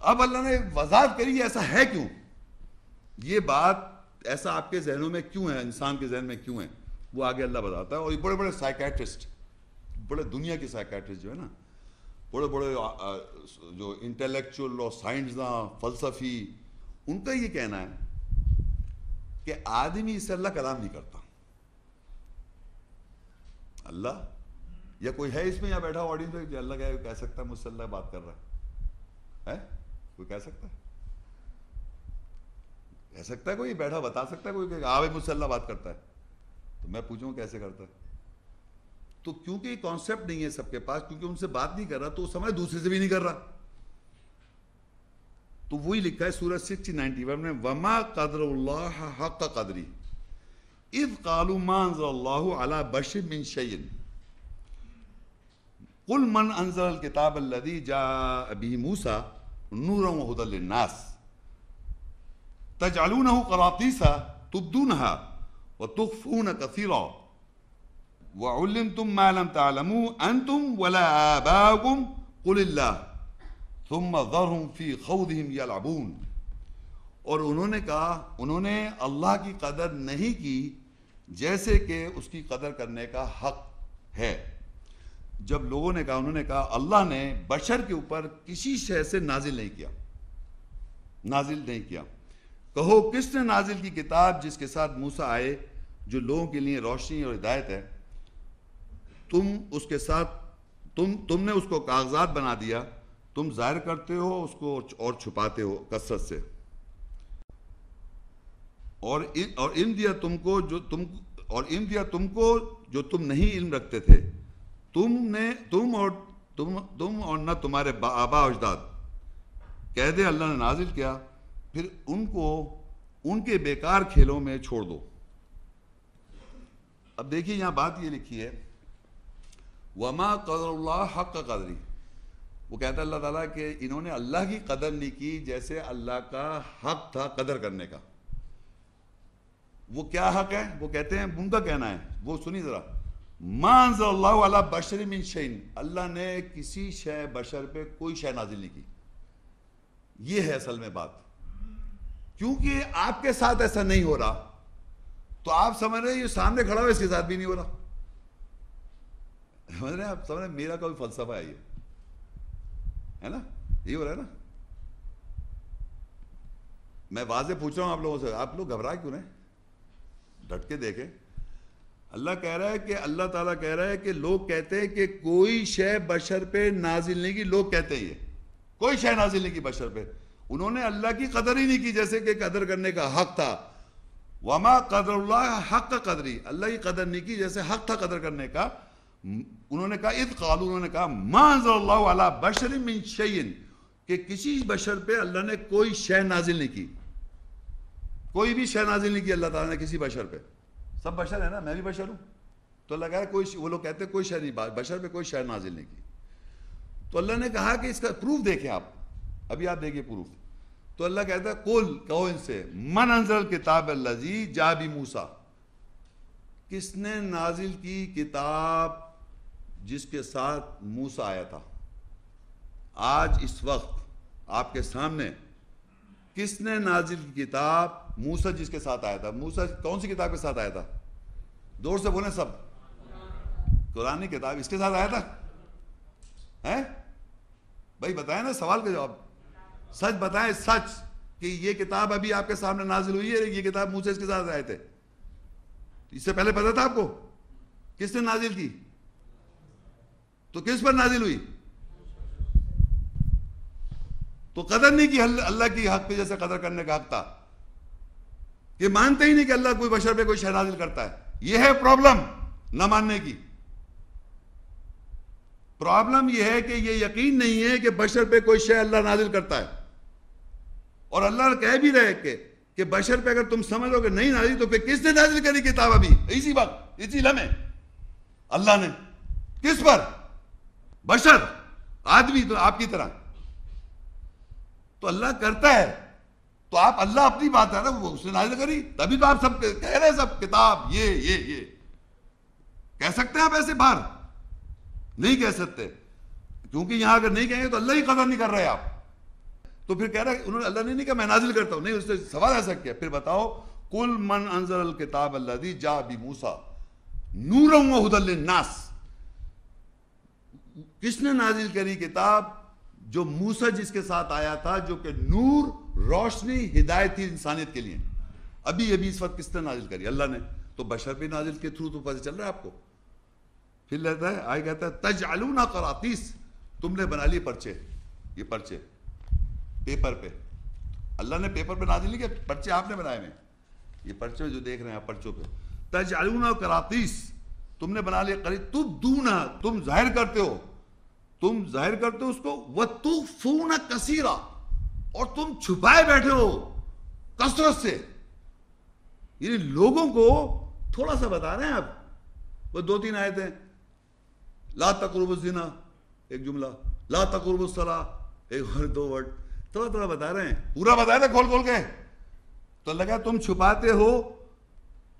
اب اللہ نے وضاحت کری ایسا ہے کیوں، یہ بات ایسا آپ کے ذہنوں میں کیوں ہے، انسان کے ذہن میں کیوں ہے، وہ آگے اللہ بتاتا ہے. اور یہ بڑے بڑے سائیکیٹرسٹ، بڑے دنیا کے سائیکیٹرسٹ جو ہے نا، بڑے بڑے جو انٹلیکچوئل اور سائنسداں فلسفی، ان کا یہ کہنا ہے کہ آدمی اس سے اللہ کلام نہیں کرتا. اللہ یا کوئی ہے اس میں یا بیٹھا آڈینس میں جو اللہ کہہ سکتا ہے مجھ سے اللہ بات کر رہا ہے؟ کوئی کہہ سکتا ہے؟ کہہ سکتا ہے کوئی؟ بیٹھا بتا سکتا ہے کوئی کہ بھائی مجھ سے اللہ بات کرتا ہے؟ تو میں پوچھوں کیسے کرتا ہے؟ تو کیونکہ یہ کانسیپٹ نہیں ہے سب کے پاس، کیونکہ ان سے بات نہیں کر رہا تو سمجھ دوسرے سے بھی نہیں کر رہا. تو وہی لکھا ہے سورہ 60:91 میں، وما قدر اللہ حق قدری اذ قالوا ما انزل اللہ علی بشر من شیء قل من انزل الکتاب الذی جاء به موسیٰ نورا وہدی للناس تجعلونہ قراطیس تبدونها وتخفون کثیرا وعلمتم ما لم تعلموا انتم ولا آباؤکم قل اللہ ثم ذرهم فی خوضهم یلعبون. اور انہوں نے اللہ کی قدر نہیں کی جیسے کہ اس کی قدر کرنے کا حق ہے. جب لوگوں نے کہا، انہوں نے کہا اللہ نے بشر کے اوپر کسی شے سے نازل نہیں کیا. کہو کس نے نازل کی کتاب جس کے ساتھ موسیٰ آئے جو لوگوں کے لیے روشنی اور ہدایت ہے؟ تم اس کے ساتھ تم نے اس کو کاغذات بنا دیا، تم ظاہر کرتے ہو اس کو اور چھپاتے ہو کثرت سے. اور علم دیا تم کو جو تم نہیں علم رکھتے تھے، تم اور نہ تمہارے آبا اجداد. کہہ دے اللہ نے نازل کیا، پھر ان کو ان کے بیکار کھیلوں میں چھوڑ دو. اب دیکھیے یہاں بات یہ لکھی ہے، وما قدر اللہ حق قدری. وہ کہتا ہے اللہ تعالیٰ کہ انہوں نے اللہ کی قدر نہیں کی جیسے اللہ کا حق تھا قدر کرنے کا. وہ کیا حق ہے؟ وہ کہتے ہیں، ان کا کہنا ہے، وہ سنی ذرا، ما انزل اللہ علی بشر من شیء، اللہ نے کسی شے بشر پہ کوئی شے نازل نہیں کی. یہ ہے اصل میں بات. کیونکہ آپ کے ساتھ ایسا نہیں ہو رہا تو آپ سمجھ رہے ہیں یہ سامنے کھڑا ہوا اس کے ساتھ بھی نہیں ہو رہا. سمجھ رہے ہیں آپ؟ سمجھ رہے ہیں میرا کوئی فلسفہ ہے یہ، ہے نا؟ یہی ہو رہا ہے نا. میں واضح پوچھ رہا ہوں آپ لوگوں سے، آپ لوگ گھبرا کیوں رہے؟ ڈٹ کے دیکھیں. اللہ کہہ رہا ہے کہ اللہ تعالیٰ کہہ رہا ہے کہ لوگ کہتے ہیں کہ کوئی شے بشر پہ نازل نہیں کی. لوگ کہتے ہیں یہ کوئی شے نازل نہیں کی بشر پہ. انہوں نے اللہ کی قدر ہی نہیں کی جیسے کہ قدر کرنے کا حق تھا. وما قدر اللہ حق قدری، اللہ کی قدر نہیں کی جیسے حق تھا قدر کرنے کا. انہوں نے کہا اذ قالوا، انہوں نے کہا ما انزل اللہ علی بشر من شیء، کہ کسی بشر پہ اللہ نے کوئی شے نازل نہیں کی. کوئی بھی شے نازل نہیں کی اللہ تعالیٰ نے کسی بشر پہ. سب بشر ہے نا، میں بھی بشر ہوں. تو اللہ کہا کوئی، وہ لوگ کہتے ہیں کوئی شے نہیں، بشر پہ کوئی شے نازل نہیں کی. تو اللہ نے کہا کہ اس کا پروف دیکھیں آپ، ابھی آپ دیکھیں پروف. تو اللہ کہتا ہے قل، کہو ان سے، من انزل الکتاب الذی جاء بموسیٰ، کس نے نازل کی کتاب جس کے ساتھ موسیٰ آیا تھا. آج اس وقت آپ کے سامنے کس نے نازل کی کتاب؟ موسیٰ جس کے ساتھ آیا تھا. موسیٰ کون سی کتاب کے ساتھ آیا تھا؟ دور سے بولیں سب. قرآن کی کتاب اس کے ساتھ آیا تھا. ہیں بھائی بتائیں نا، سوال کا جواب سچ بتائیں، سچ، کہ یہ کتاب ابھی آپ کے سامنے نازل ہوئی ہے، یہ کتاب موسیٰ اس کے ساتھ آئے تھے. اس سے پہلے پتا تھا آپ کو کس نے نازل کی؟ تو کس پر نازل ہوئی؟ تو قدر نہیں کی اللہ کی حق پہ جیسے قدر کرنے کا حق تھا. کہ مانتے ہی نہیں کہ اللہ کوئی بشر پہ کوئی شے نازل کرتا ہے. یہ ہے پرابلم نہ ماننے کی. پرابلم یہ ہے کہ یہ یقین نہیں ہے کہ بشر پہ کوئی شے اللہ نازل کرتا ہے. اور اللہ کہہ بھی رہے کہ بشر پہ اگر تم سمجھو کہ نہیں نازل تو پھر کس نے نازل کری کتاب ابھی اسی وقت اسی لمحے؟ اللہ نے. کس پر؟ بشر، آدمی تو آپ کی طرح. تو اللہ کرتا ہے تو آپ، اللہ اپنی بات ہے نا، وہ اس نے نازل کری، تبھی تو آپ سب کہہ رہے ہیں سب کتاب یہ کہہ سکتے ہیں آپ ایسے باہر؟ نہیں کہہ سکتے، کیونکہ یہاں اگر نہیں کہیں گے تو اللہ ہی قدر نہیں کر رہے آپ. تو پھر کہہ رہا ہے انہوں نے اللہ نے نہیں کہا میں نازل کرتا ہوں، نہیں، اس نے سوال ایسا کیا. پھر بتاؤ قل من انزل الکتاب الذی جاء بموسیٰ نورا وہدی للناس، کس نے نازل کری کتاب جو موسیٰ جس کے ساتھ آیا تھا، جو کہ نور، روشنی، ہدایت تھی انسانیت کے لیے. ابھی اس وقت کس نے نازل کری؟ اللہ نے. تو بشر بھی نازل کے تھرو تو پتہ چل رہا ہے آپ کو. پھر لیتا ہے آئے کہتا ہے تجعلون قراطیس، تم نے بنا لیے پرچے. یہ پرچے پیپر پہ، اللہ نے پیپر پہ نازل نہیں کیا، پرچے آپ نے بنائے ہوئے. یہ پرچے جو دیکھ رہے ہیں آپ پرچوں پہ، تجعلون قراطیس، تم نے بنا لیا تبدونہ، تم ظاہر کرتے ہو اس کو، وتخفون کثیرا، اور تم چھپائے بیٹھے ہو کثرت سے. یعنی لوگوں کو تھوڑا سا بتا رہے ہیں آپ. وہ 2-3 آیتیں، لا تقربوا الزنا ایک جملہ، لا تقربوا الصلاۃ ایک اور 2 ورڈ، تھوڑا بتا رہے ہیں، پورا بتا رہے ہیں کھول کے. تو لگا تم چھپاتے ہو،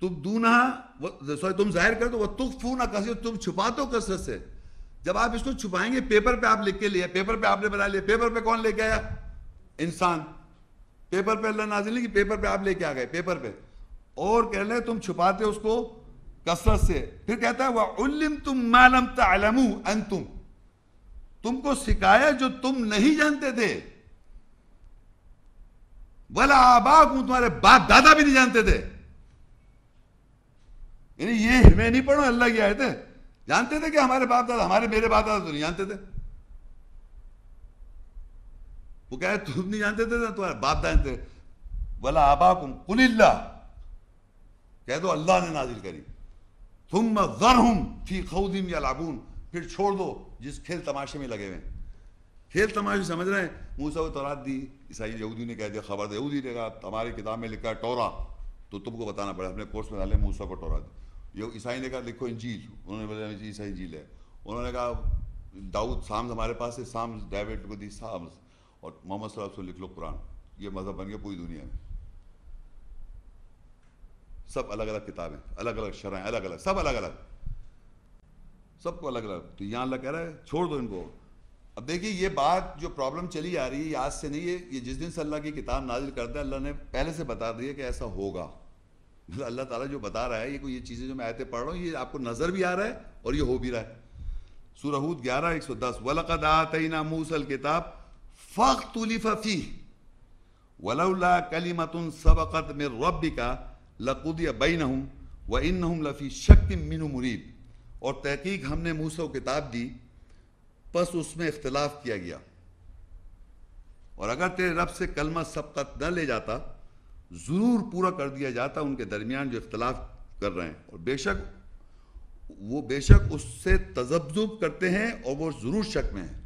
تم ظاہر کرتے ہو، وتخفون کثیرا، تم چھپاتے ہو کثرت سے. جب آپ اس کو چھپائیں گے، پیپر پہ آپ لکھ کے لیا، پیپر پہ آپ نے بنا لیا. پیپر پہ کون لے کے آیا؟ انسان. پیپر پہ اللہ نازل نہیں کہ پیپر پہ آپ لے کے آ گئے، پیپر پہ. اور کہہ لیں تم چھپاتے اس کو کثرت سے. پھر کہتا ہے وَعُلِّمْتُمْ مَا لَمْ تَعْلَمُوا أَنْتُمْ، تم کو سکھایا جو تم نہیں جانتے تھے. وَلَا آبَاؤُكُمْ، تمہارے باپ دادا بھی نہیں جانتے تھے. یعنی یہ میں نہیں پڑھوں، اللہ کی آیت ہے. جانتے تھے کہ ہمارے باپ دادا، میرے باپ دادا تو نہیں جانتے تھے. وہ کہہ رہے تم نہیں جانتے تھے، تمہارے باپ دادا تھے. وَلَا آبَاؤُكُمْ قُلِ اللَّهُ، کہہ دو اللہ نے نازل کری. ثُمَّ ذَرْهُمْ فِي خَوْضِهِمْ يَلْعَبُونَ، پھر چھوڑ دو جس کھیل تماشے میں لگے ہوئے ہیں. کھیل تماشے سمجھ رہے ہیں. موسیٰ کو تورات دی، عیسائی یہودی نے کہہ دیا خبر دے. یہودی نے کہا ہماری کتاب میں لکھا ہے ٹورا، تو تم کو بتانا پڑا. اپنے کورس میں ڈالے موسیٰ کو ٹورا دی. عیسائی نے کہا لکھو انجیل، انہوں نے بولا عیسائی انجیل ہے. انہوں نے کہا داؤد سامز ہمارے پاس ہے، سامز ڈیوڈ کو دی سامز، اور محمد صلی اللہ علیہ وسلم لکھ لو قرآن. یہ مذہب بن گیا پوری دنیا میں. سب الگ الگ کتابیں، الگ الگ شرائع، الگ الگ، سب الگ الگ، سب کو الگ الگ. تو یہاں اللہ کہہ رہا ہے چھوڑ دو ان کو. اب دیکھیے یہ بات جو پرابلم چلی آ رہی ہے یہ آج سے نہیں ہے. یہ جس دن سے اللہ کی کتاب نازل کرتا ہے اللہ نے پہلے سے بتا دیا کہ ایسا ہوگا. اللہ تعالیٰ جو بتا رہا ہے یہ چیزیں جو میں آیتیں پڑھ رہا ہوں یہ آپ کو نظر بھی آ رہا ہے اور یہ ہو بھی رہا ہے. سورہ ہود 11:110 وَلَقَدْ آتَيْنَا مُوسَى الْكِتَابَ فَاخْتُلِفَ فِيهِ وَلَوْلَا كَلِمَةٌ سَبَقَتْ مِنْ رَبِّكَ لَقُضِيَ بَيْنَهُمْ وَإِنَّهُمْ لَفِي شَكٍّ مِّنْهُ مُرِيبٍ. اور تحقیق ہم نے موسیٰ کو کتاب دی، پس اس میں اختلاف کیا گیا، اور اگر تیرے رب سے کلمہ سبقت نہ لے جاتا ضرور پورا کر دیا جاتا ان کے درمیان جو اختلاف کر رہے ہیں. اور بے شک اس سے تذبذب کرتے ہیں اور وہ ضرور شک میں ہیں.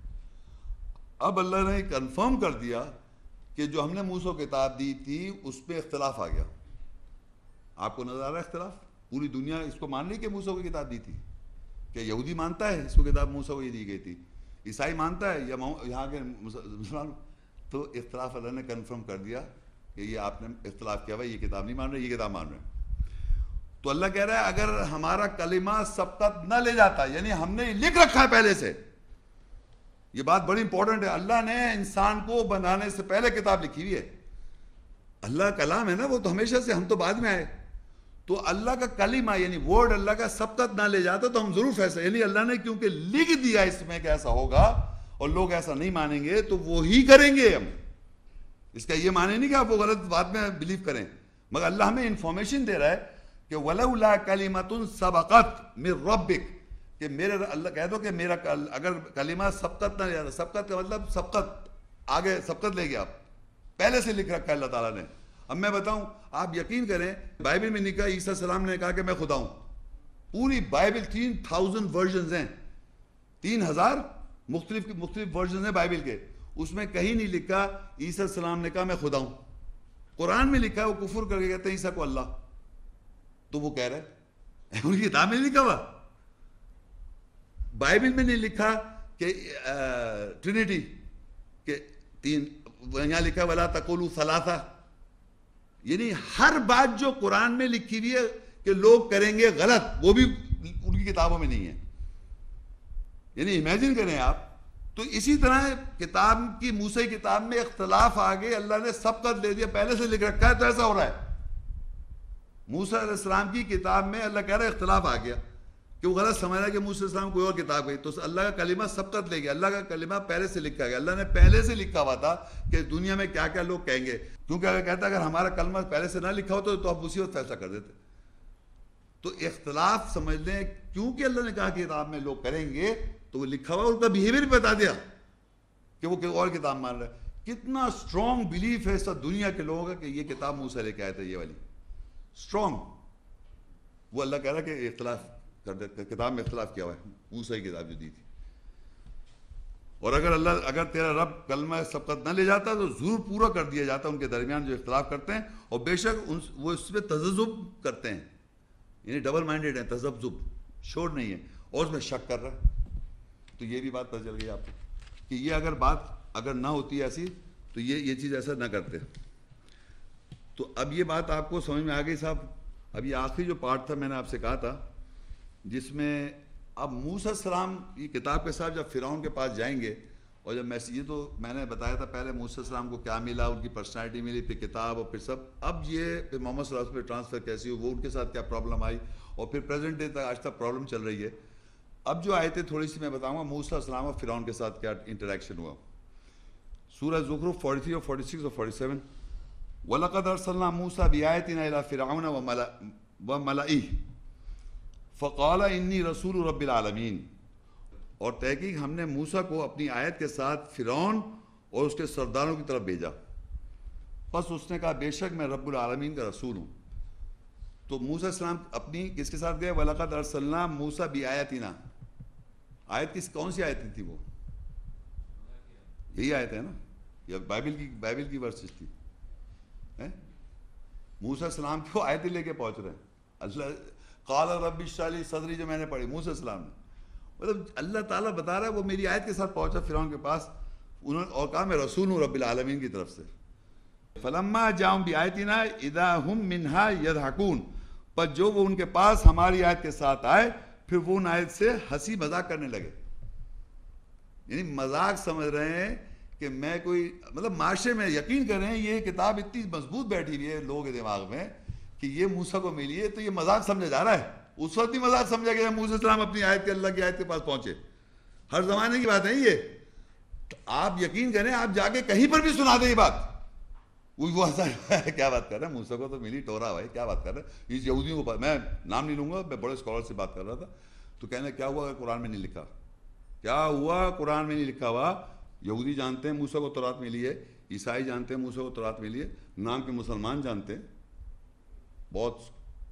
اب اللہ نے کنفرم کر دیا کہ جو ہم نے موسیٰ کو کتاب دی تھی اس پہ اختلاف آ گیا. آپ کو نظر آ رہا ہے اختلاف؟ پوری دنیا اس کو مان لی کہ موسیٰ کو کتاب دی تھی. کہ یہودی مانتا ہے اس کو کتاب موسیٰ کو یہ دی گئی تھی، عیسائی مانتا ہے یا یہاں کے مسلمان. تو اختلاف اللہ نے کنفرم کر دیا کہ یہ آپ نے اختلاف کیا بھائی، یہ کتاب نہیں مان رہے، یہ کتاب مان رہے ہیں. تو اللہ کہہ رہا ہے اگر ہمارا کلمہ سبقت نہ لے جاتا، یعنی ہم نے لکھ رکھا ہے پہلے سے. یہ بات بڑی امپورٹنٹ ہے. اللہ نے انسان کو بنانے سے پہلے کتاب لکھی ہوئی ہے. اللہ کلام ہے نا، وہ تو ہمیشہ سے، ہم تو بعد میں آئے. تو اللہ کا کلمہ یعنی ورڈ اللہ کا سبقت نہ لے جاتا تو ہم ضرور فیصلہ، یعنی اللہ نے کیونکہ لکھ دیا اس میں کہ ایسا ہوگا اور لوگ ایسا نہیں مانیں گے تو وہی کریں گے ہم. اس کا یہ معنی نہیں کہ آپ وہ غلط بات میں بلیو کریں، مگر اللہ ہمیں انفارمیشن دے رہا ہے کہ وَلَوْلَا كَلِمَةٌ سَبَقَتْ مِنْ رَبِّكَ، کہ میرے اللہ کہہ دو کہ میرا اگر کلمہ سبقت نہ لے جاتا. سبقت کا مطلب سبقت، آگے سبقت لے گیا، پہلے سے لکھ رکھا ہے اللہ تعالیٰ نے. اب میں بتاؤں، آپ یقین کریں بائبل میں لکھا عیسیٰ السلام نے کہا کہ میں خدا ہوں. پوری بائبل 3000 ورژنز ہیں، 3000 مختلف ورژنز ہیں بائبل کے. اس میں کہیں نہیں لکھا عیسیٰ السلام نے کہا میں خدا ہوں. قرآن میں لکھا ہے وہ کفر کر کے کہتے ہیں عیسیٰ کو اللہ. تو وہ کہہ رہے ہیں ان کی کتاب میں نہیں لکھا ہوا، بائبل میں نہیں لکھا کہ ٹرینیٹی کہ تین، یہاں لکھا وَلَا تَقُولُوا ثَلَاثَةٌ. یعنی ہر بات جو قرآن میں لکھی ہوئی ہے کہ لوگ کریں گے غلط، وہ بھی ان کی کتابوں میں نہیں ہے. یعنی امیجن کریں آپ، تو اسی طرح کتاب کی موسیٰ کی کتاب میں اختلاف آ گئے، اللہ نے سبقت دے دیا، پہلے سے لکھ رکھا ہے تو ایسا ہو رہا ہے۔ موسیٰ علیہ السلام کی کتاب میں اللہ کہہ رہا ہے اختلاف آ گیا کہ وہ غلط سمجھ رہا ہے کہ موسیٰ علیہ السلام کوئی اور کتاب گئی، تو اللہ کا کلمہ سبقت لے گیا، اللہ کا کلمہ پہلے سے لکھا گیا، اللہ نے پہلے سے لکھا ہوا تھا کہ دنیا میں کیا کیا لوگ کہیں گے، کیونکہ اگر کہتا اگر ہمارا کلمہ پہلے سے نہ لکھا ہوتا تو آپ اسی وقت فیصلہ کر دیتے۔ تو اختلاف سمجھ لیں، کیونکہ اللہ نے کہا کہ کتاب میں لوگ کریں گے تو وہ لکھا ہوا، ان کا بیہیویئر بھی بتا دیا کہ وہ کوئی اور کتاب مان رہا ہے۔ کتنا اسٹرانگ بلیف ہے سب دنیا کے لوگوں کا کہ یہ کتاب موسیٰ لے کے آئے تھے، یہ والی اسٹرانگ۔ وہ اللہ کہہ رہا ہے کہ اختلاف کر دے، کتاب میں اختلاف کیا ہوا ہے، موسیٰ کی کتاب جو دی تھی۔ اور اگر تیرا رب کلمہ سبقت نہ لے جاتا تو ضرور پورا کر دیا جاتا ان کے درمیان جو اختلاف کرتے ہیں، اور بے شک وہ اس پہ تذبذب کرتے ہیں، یعنی ڈبل مائنڈیڈ ہیں، تذبذب، شور نہیں ہے، اور اس میں شک کر رہا ہے۔ تو یہ بھی بات پتہ چل گئی آپ کو کہ یہ اگر نہ ہوتی ایسی تو یہ چیز ایسا نہ کرتے۔ تو اب یہ بات آپ کو سمجھ میں آ گئی صاحب۔ اب یہ آخری جو پارٹ تھا میں نے آپ سے کہا تھا، جس میں اب موسیٰ السلام کی کتاب کے ساتھ جب فرعون کے پاس جائیں گے، اور جب یہ تو میں نے بتایا تھا پہلے موسیٰ السلام کو کیا ملا، ان کی پرسنالٹی ملی، پھر کتاب، اور پھر سب، اب یہ پھر محمد صلی اللہ علیہ وسلم پہ ٹرانسفر کیسی ہو، وہ ان کے ساتھ کیا پرابلم آئی، اور پھر پریزنٹ ڈے تک آج تک پرابلم چل رہی ہے۔ اب جو آیتیں تھوڑی سی میں بتاؤں گا موسیٰ السلام اور فرعون کے ساتھ کیا انٹریکشن ہوا۔ سورہ زخرف 43 اور 46 اور 47، وَلَقَدْ أَرْسَلْنَا مُوسَىٰ بِآيَاتِنَا إِلَىٰ فِرْعَوْنَ وَمَلَئِهِ فَقَالَ إِنِّي رَسُولُ رَبِّ الْعَالَمِينَ، اور تحقیق ہم نے موسیٰ کو اپنی آیت کے ساتھ فرعون اور اس کے سرداروں کی طرف بھیجا، پس اس نے کہا بے شک میں رب العالمین کا رسول ہوں۔ تو موسیٰ السلام اپنی کس کے ساتھ گئے؟ وَلَقَدْ أَرْسَلْنَا مُوسَىٰ بِآيَاتِنَا، آیت کون سی آیت تھی وہ؟ یہی آیت ہے نا، یا بائبل کی ورسز تھی؟ موسیٰ السلام کو آیتیں لے کے پہنچ رہے ہیں۔ اللہ قال رب اشرح لی صدری جو میں نے پڑھی موسیٰ السلام نے، مطلب اللہ تعالیٰ بتا رہا ہے وہ میری آیت کے ساتھ پہنچا فرعون کے پاس، انہوں نے اور کہا میں رسول ہوں رب العالمین کی طرف سے۔ فلما جاؤں بآیتنا اذا ہم منہا یضحکون، پر جو وہ ان کے پاس ہماری آیت کے ساتھ آئے پھر وہ ان آیت سے ہنسی مذاق کرنے لگے، یعنی مذاق سمجھ رہے ہیں کہ میں کوئی، مطلب معاشرے میں یقین کریں یہ کتاب اتنی مضبوط بیٹھی ہوئی ہے لوگوں کے دماغ میں کہ یہ موسیٰ کو ملی ہے تو یہ مذاق سمجھا جا رہا ہے۔ اس وقت ہی مذاق سمجھا گیا موسیٰ السلام اپنی آیت کے اللہ کی آیت کے پاس پہنچے، ہر زمانے کی بات ہے یہ۔ تو آپ یقین کریں آپ جا کے کہیں پر بھی سنا دیں یہ بات، وہ ایسا ہے کیا بات کر رہے ہیں، موسیٰ کو تو ملی ٹورا بھائی، کیا بات کر رہے ہیں اس یہودیوں کو، میں نام نہیں لوں گا، میں بڑے اسکالر سے بات کر رہا تھا، تو کہنا کیا ہوا قرآن میں نہیں لکھا، کیا ہوا قرآن میں نہیں لکھا ہوا؟ یہودی جانتے ہیں موسیٰ کو تورات ملی ہے، عیسائی جانتے ہیں موسیٰ کو تورات ملی ہے، نام کے مسلمان جانتے ہیں، بہت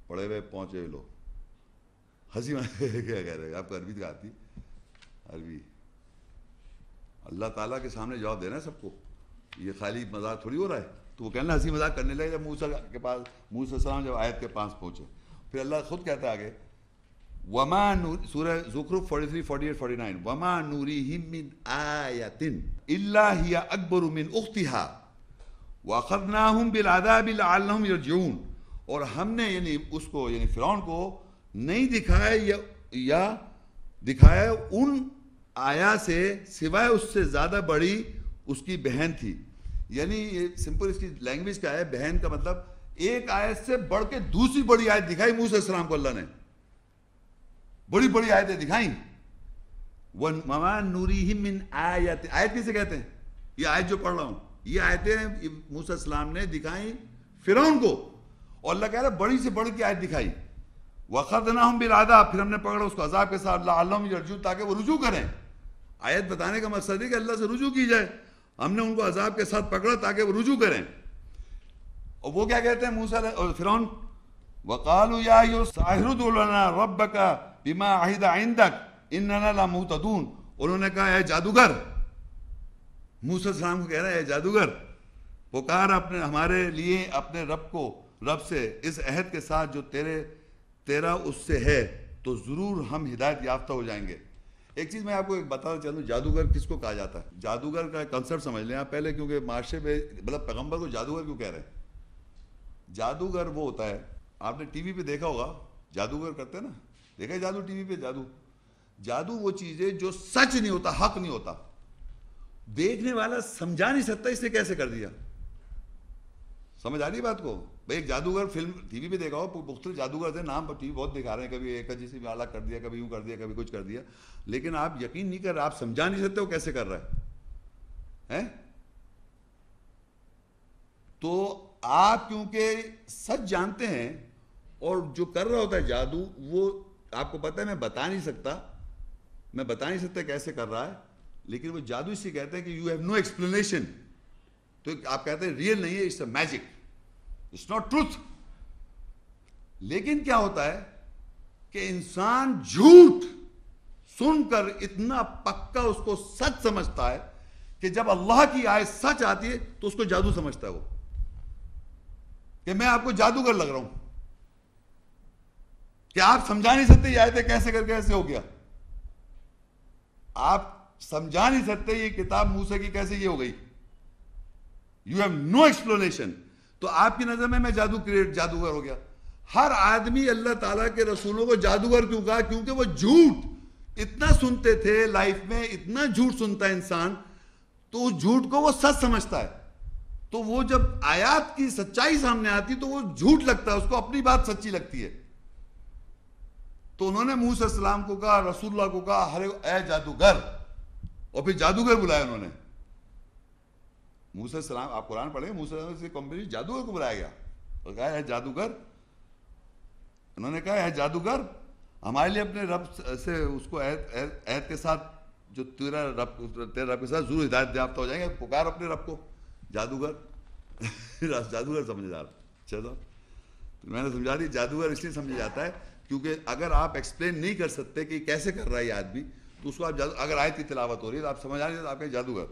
پڑھے ہوئے پہنچے ہوئے لوگ، ہنسی کیا کہہ رہے ہیں آپ کو عربی آتی؟ عربی اللہ تعالیٰ کے سامنے جواب دینا ہے سب کو، یہ خالی مذاق تھوڑی ہو رہا ہے۔ تو وہ کہنا ہنسی مذاق کرنے لگے جب موسیٰ کے پاس، موسیٰ السلام جب آیت کے پاس پہنچے، پھر اللہ خود کہتا ہے آگے وما سورہ زخرف 43 48 49 وما نوریہم من آیت الا ہی اکبر من اختها واخذناہم بالعذاب لعلہم یرجعون، اور ہم نے یعنی اس کو یعنی فرعون کو نہیں دکھایا یا دکھایا ان آیا سے سوائے اس سے زیادہ بڑی اس کی بہن تھی، یعنی یہ سمپل اس کی لینگویج کا ہے، بہن کا مطلب ایک آیت سے بڑھ کے دوسری بڑی آیت دکھائی موسیٰ السلام کو، اللہ نے بڑی بڑی آیتیں دکھائیں۔ وَمَا نُورِيهِم مِّنْ آیَاتٍ، آیت کسے کہتے ہیں؟ یہ آیت جو پڑھ رہا ہوں یہ آیتیں موسیٰ السلام نے دکھائیں فرعون کو، اور اللہ کہہ رہا ہے بڑی سے بڑی کی آیت دکھائی۔ وَأَخَذْنَاهُم بِالْعَذَابِ، پھر ہم نے پکڑا اس کو عذاب کے ساتھ، لَعَلَّهُمْ يَرْجِعُونَ، تاکہ وہ رجوع کریں۔ آیت بتانے کا مقصد ہے کہ اللہ سے رجوع کی جائے، ہم نے ان کو عذاب کے ساتھ پکڑا تاکہ وہ رجوع کریں۔ اور وہ کیا کہتے ہیں موسیٰ اور فرعون؟ وَقَالُوا يَا أَيُّهَا السَّاحِرُ ادْعُ لَنَا رَبَّكَ بِمَا عَهِدَ عِندَكَ إِنَّنَا لَمُهْتَدُونَ، انہوں نے کہا اے جادوگر، موسیٰ السلام کو کہہ رہا ہے اے جادوگر پکار اپنے ہمارے لیے اپنے رب سے اس عہد کے ساتھ جو تیرا اس سے ہے تو ضرور ہم ہدایت یافتہ ہو جائیں گے۔ ایک چیز میں آپ کو ایک بتانا چاہتا ہوں، جادوگر کس کو کہا جاتا ہے؟ جادوگر کا کنسپٹ سمجھ لیں آپ پہلے، کیونکہ معاشرے میں مطلب پیغمبر کو جادوگر کیوں کہہ رہے ہیں؟ جادوگر وہ ہوتا ہے، آپ نے ٹی وی پہ دیکھا ہوگا جادوگر کرتے ہیں نا، دیکھا ہے جادو ٹی وی پہ؟ جادو وہ چیز ہے جو سچ نہیں ہوتا، حق نہیں ہوتا، دیکھنے والا سمجھا نہیں سکتا اس نے کیسے کر دیا. سمجھ آ رہی بات کو؟ بھائی ایک جادوگر فلم ٹی وی پہ دیکھا ہو, مختلف جادوگر تھے, نام ٹی وی بہت دکھا رہے ہیں, کبھی ایک جیسے بھی الگ کر دیا, کبھی یوں کر دیا, کبھی کچھ کر دیا, لیکن آپ یقین نہیں کر رہے, آپ سمجھا نہیں سکتے وہ کیسے کر رہا ہے. تو آپ کیونکہ سچ جانتے ہیں, اور جو کر رہا ہوتا ہے جادو وہ آپ کو پتہ ہے, میں بتا نہیں سکتا کیسے کر رہا ہے, لیکن وہ جادو اس سے کہتے ہیں کہ یو ہیو نو ایکسپلینیشن. تو آپ کہتے ہیں ریئل نہیں ہے, it's a magic, it's not truth. لیکن کیا ہوتا ہے کہ انسان جھوٹ سن کر اتنا پکا اس کو سچ سمجھتا ہے کہ جب اللہ کی آیت سچ آتی ہے تو اس کو جادو سمجھتا ہے وہ, کہ میں آپ کو جادوگر لگ رہا ہوں, کہ آپ سمجھا نہیں سکتے یہ آیتیں کیسے کر کے ایسے ہو گیا, آپ سمجھا نہیں سکتے یہ کتاب موسیٰ کی کیسے یہ ہو گئی, یو ہیو نو ایکسپلینیشن. تو آپ کی نظر میں جادوگر ہو گیا. ہر آدمی اللہ تعالیٰ کے رسولوں کو جادوگر کیوں کہا؟ کیونکہ وہ جھوٹ اتنا سنتے تھے لائف میں, اتنا جھوٹ سنتا ہے انسان, تو اس جھوٹ کو وہ سچ سمجھتا ہے. تو وہ جب آیات کی سچائی سامنے آتی تو وہ جھوٹ لگتا ہے, اس کو اپنی بات سچی لگتی ہے. تو انہوں نے موسیٰ علیہ السلام کو کہا, رسول اللہ کو کہا, اے جادوگر, اور پھر جادوگر بلایا انہوں نے. موسیٰ علیہ السلام, آپ قرآن پڑھیں, موسیٰ علیہ السلام سے جادوگر کو بلایا گیا اور کہا اے جادوگر, انہوں نے کہا اے جادوگر, ہمارے لیے اپنے رب سے اس کو عہد کے ساتھ, جو تیرے رب کے ساتھ ضرور ہدایت یافتہ ہو جائیں گے, پکار اپنے رب کو. جادوگر سمجھا جا رہا. چلو میں نے سمجھا دی, جادوگر اس لیے سمجھا جاتا ہے کیونکہ اگر آپ ایکسپلین نہیں کر سکتے کہ کیسے کر رہا ہے یہ آدمی, تو اس کو آپ اگر آیت کی تلاوت ہو رہی ہے تو آپ سمجھ آ رہی ہے تو آپ کہیں جادوگر.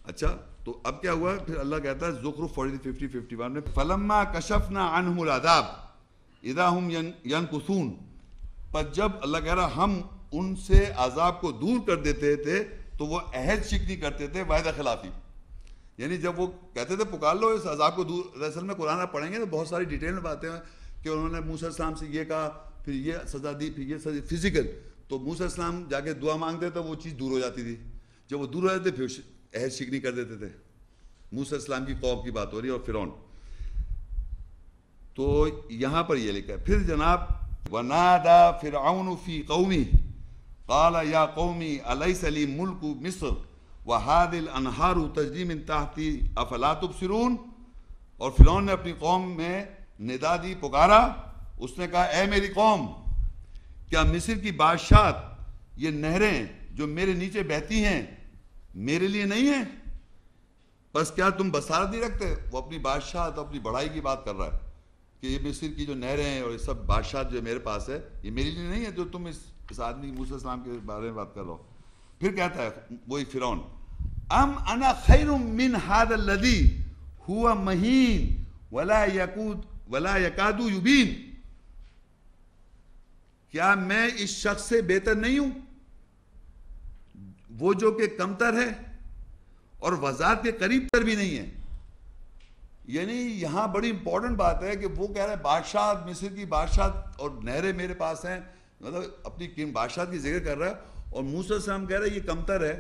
اچھا, تو اب کیا ہوا پھر؟ اللہ کہتا ہے زخرف 40-50-51 میں, فلما کشفنا عنہم العذاب اذا ہم ینکثون, پر جب اللہ کہہ رہا ہم ان سے عذاب کو دور کر دیتے تھے تو وہ عہد شکنی کرتے تھے, وعدہ خلافی. یعنی جب وہ کہتے تھے پکار لو اس عذاب کو دور, اصل میں قرآن آپ پڑھیں گے تو بہت ساری ڈیٹیل میں باتیں ہیں کہ انہوں نے موسیٰ علیہ السلام سے یہ کہا, پھر یہ سزا دی, پھر یہ سزا فزیکل. تو موسیٰ علیہ السلام جا کے دعا مانگتے تو وہ چیز دور ہو جاتی تھی. جب وہ دور ہو جاتے پھر عہد شکنی کر دیتے تھے. موسیٰ علیہ السلام کی قوم کی بات ہو رہی ہے اور فرعون. تو یہاں پر یہ لکھا ہے پھر جناب, وَنَادَى فِرْعَوْنُ فِي قَوْمِهِ قَالَ يَا قَوْمِ أَلَيْسَ لِي مُلْكُ مِصْرَ وَهَذِهِ الْأَنْهَارُ تَجْرِي مِنْ تَحْتِي أَفَلَا تُبْصِرُونَ. اور فرعون نے اپنی قوم میں ندا دی, پکارا, اس نے کہا اے میری قوم, کیا مصر کی بادشاہت, یہ نہریں جو میرے نیچے بہتی ہیں میرے لیے نہیں ہیں؟ بس کیا تم بصارت نہیں رکھتے؟ وہ اپنی بادشاہت, اپنی بڑائی کی بات کر رہا ہے کہ یہ مصر کی جو نہریں ہیں اور یہ سب بادشاہت جو میرے پاس ہے یہ میرے لیے نہیں ہے, جو تم اس آدمی موسیٰ علیہ السلام کے بارے میں بات کر رہا ہو. پھر کہتا ہے وہی فرعون, ام انا خیر من هذا الذی هو مہین ولا یکاد یبین, کیا میں اس شخص سے بہتر نہیں ہوں وہ جو کہ کمتر ہے اور وضاحت کے قریب تر بھی نہیں ہے. یعنی یہاں بڑی امپورٹنٹ بات ہے کہ وہ کہہ رہا ہے بادشاہت, مصر کی بادشاہت اور نہریں میرے پاس ہیں, مطلب اپنی بادشاہت کی ذکر کر رہا ہے, اور موسیٰ علیہ السلام کہہ رہا ہے یہ کمتر ہے,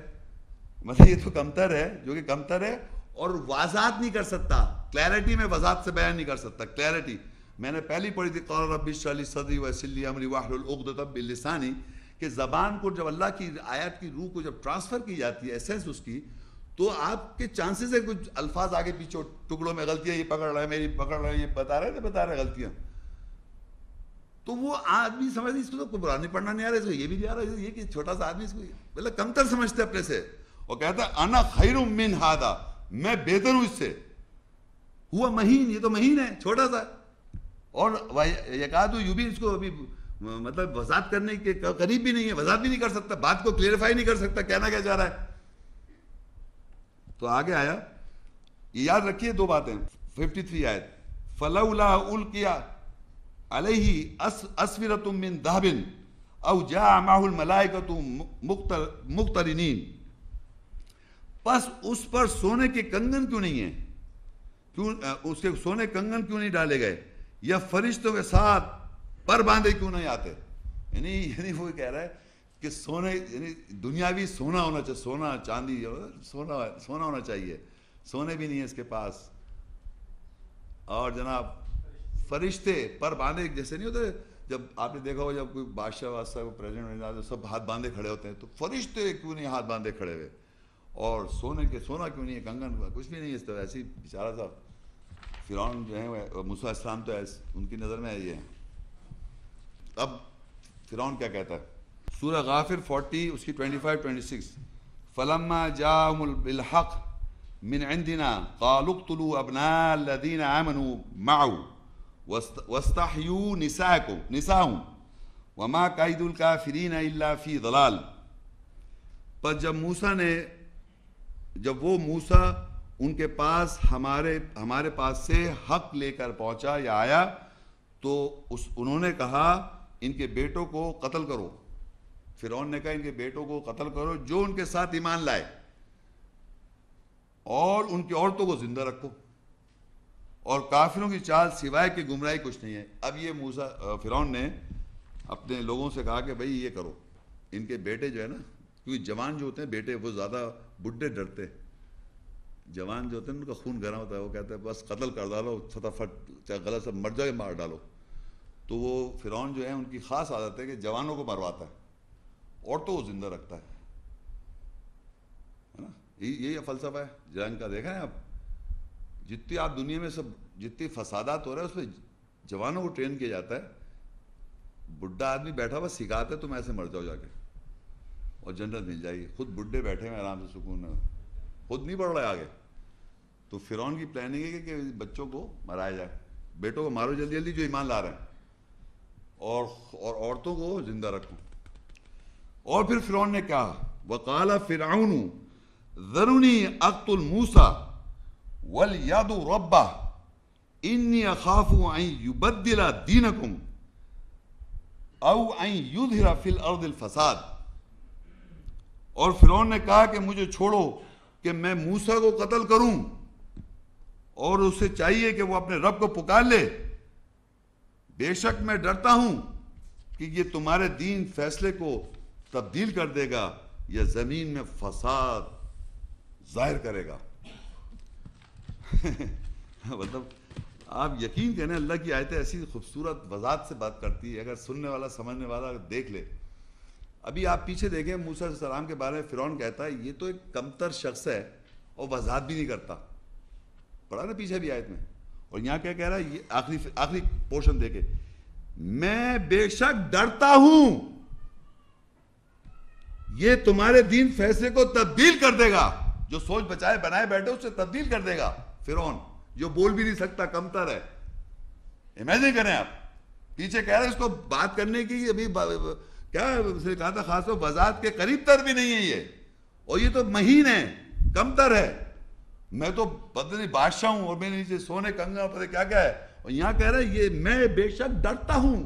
مطلب یہ تو کمتر ہے, جو کہ کمتر ہے اور وضاحت نہیں کر سکتا, کلیئرٹی میں وضاحت سے بیان نہیں کر سکتا. کلیئرٹی میں نے پہلی پڑھی تھی, قال رب اشرح لی صدری ویسر لی امری واحلل عقدۃ من لسانی, کہ زبان کو جب اللہ کی آیات کی روح کو جب ٹرانسفر کی جاتی ہے, ایسنس اس کی, تو آپ کے چانسز ہے کچھ الفاظ آگے پیچھے ٹکڑوں میں غلطیاں, یہ پکڑ رہا ہے, میری پکڑ رہا ہے, یہ بتا رہے غلطیاں, تو وہ آدمی سمجھتے اس کو تو قرآن نہیں پڑھنا نہیں آ رہا, اس کو یہ بھی نہیں آ رہا, یہ کہ چھوٹا سا آدمی اس کو مطلب کمتر سمجھتے اپنے سے, اور کہتا ہے انا خیر من ھذا, میں بہتر ہوں اس سے, ہوا مہین, یہ تو مہین ہے, چھوٹا سا, اور یکاد یبین, اس کو ابھی مطلب وضاحت کرنے کے قریب بھی نہیں ہے, وضاحت بھی نہیں کر سکتا, بات کو کلیئرفائی نہیں کر سکتا, کہنا کیا چاہ رہا ہے. تو آگے آیا, یہ یاد رکھیے دو باتیں, 53 آیت, فلولا القی علیہ اسورۃ من ذہب او جاء معہ الملائکۃ مقترنین, پس اس پر سونے کے کنگن کیوں نہیں ہیں, کیوں اس کے سونے کنگن کیوں نہیں ڈالے گئے, یا فرشتوں کے ساتھ پر باندھے کیوں نہیں آتے. یعنی وہ کہہ رہا ہے کہ سونے یعنی دنیاوی سونا ہونا چاہیے, سونا چاندی سونا ہونا چاہیے, سونے بھی نہیں ہے اس کے پاس. اور جناب فرشتے پر باندھے, جیسے نہیں ہوتے جب آپ نے دیکھا ہو جب کوئی بادشاہ وادشاہ کو پریزیڈنٹ سب ہاتھ باندھے کھڑے ہوتے ہیں, تو فرشتے کیوں نہیں ہاتھ باندھے کھڑے ہوئے؟ اور سونا کیوں نہیں ہے, کنگن کچھ بھی نہیں ہے اس طرح. ایسی بیچارہ تھا فرعون جو ہے موسیٰ علیہ السلام, تو ان کی نظر میں یہ ہے. اب فرعون کیا کہتا ہے؟ سورہ غافر 40 اس کی 25-26, فَلَمَّا جَاءَهُمُ بِالْحَقِّ مِنْ عِنْدِنَا قَالُوا اقْتُلُوا أَبْنَاءَ الَّذِينَ آمَنُوا مَعَهُ وَاسْتَحْيُوا نِسَاءَهُمْ وَمَا كَيْدُ الْكَافِرِينَ إِلَّا فِي ضَلَالٍ. پر جب وہ موسیٰ ان کے پاس ہمارے پاس سے حق لے کر پہنچا یا آیا, تو انہوں نے کہا ان کے بیٹوں کو قتل کرو. فرعون نے کہا ان کے بیٹوں کو قتل کرو جو ان کے ساتھ ایمان لائے, اور ان کی عورتوں کو زندہ رکھو, اور کافروں کی چال سوائے کہ گمراہی کچھ نہیں ہے. اب یہ فرعون نے اپنے لوگوں سے کہا کہ بھئی یہ کرو, ان کے بیٹے جو ہے نا, کیونکہ جوان جو ہوتے ہیں بیٹے وہ زیادہ بڈھے ڈرتے, جوان جو ہوتے ہیں ان کا خون گرم ہوتا ہے, وہ کہتے ہیں بس قتل کر ڈالو فٹافٹ, چاہے غلط سے مر جائے مار ڈالو. تو وہ فرعون جو ہے ان کی خاص عادت ہے کہ جوانوں کو مرواتا ہے, عورتوں کو زندہ رکھتا ہے نا. یہی فلسفہ ہے جنگ کا. دیکھا ہے آپ, جتنی آپ دنیا میں جتنی فسادات ہو رہے ہیں اس میں جوانوں کو ٹرین کیا جاتا ہے. بڈھا آدمی بیٹھا ہوا سکھاتے ہے تم ایسے مر جاؤ جا کے اور جنت مل جائے گی, خود بڈھے بیٹھے ہیں آرام سے سکون میں, خود نہیں بڑھ رہا ہے آگے. تو فرعون کی پلاننگ ہے کہ بچوں کو مرایا جائے, بیٹوں کو مارو جلدی جلدی جو ایمان لا رہے ہیں, اور عورتوں کو زندہ رکھو. اور پھر فرعون نے کہا وَقَالَ فِرْعَوْنُ ذَرُنِي أَقْتُلْ مُوسَىٰ وَلْيَدْعُ رَبَّهُ إِنِّي أَخَافُ أَن يُبَدِّلَ دِينَكُمْ أَوْ أَن يُظْهِرَ فِي الْأَرْضِ الْفَسَادَ. اور فرعون نے کہا کہ مجھے چھوڑو کہ میں موسیٰ کو قتل کروں, اور اسے چاہیے کہ وہ اپنے رب کو پکار لے. بے شک میں ڈرتا ہوں کہ یہ تمہارے دین فیصلے کو تبدیل کر دے گا یا زمین میں فساد ظاہر کرے گا. مطلب آپ یقین کریں اللہ کی آیتیں ایسی خوبصورت وضاحت سے بات کرتی ہے, اگر سننے والا سمجھنے والا دیکھ لے. ابھی آپ پیچھے دیکھیں موسیٰ علیہ السلام کے بارے میں فرعون کہتا ہے یہ تو ایک کمتر شخص ہے اور وضاحت بھی نہیں کرتا. پڑھا نا پیچھے بھی آیت میں. اور یہاں کیا کہہ رہا ہے, یہ آخری پورشن دیکھے, میں بے شک ڈرتا ہوں یہ تمہارے دین فیصلے کو تبدیل کر دے گا. جو سوچ بچائے بنائے بیٹھے اسے تبدیل کر دے گا. فرعون جو بول بھی نہیں سکتا, کمتر ہے. امیجن کریں آپ, پیچھے کہہ رہے اس کو بات کرنے کی ابھی کیا اس نے کہا تھا خاص طور وضاحت کے قریب تر بھی نہیں ہے یہ, اور یہ تو مہین ہے, کمتر ہے. میں تو پتہ نہیں بادشاہ ہوں اور میرے نیچے سونے کنگا پتہ کیا کیا ہے. اور یہاں کہہ رہا ہے یہ میں بے شک ڈرتا ہوں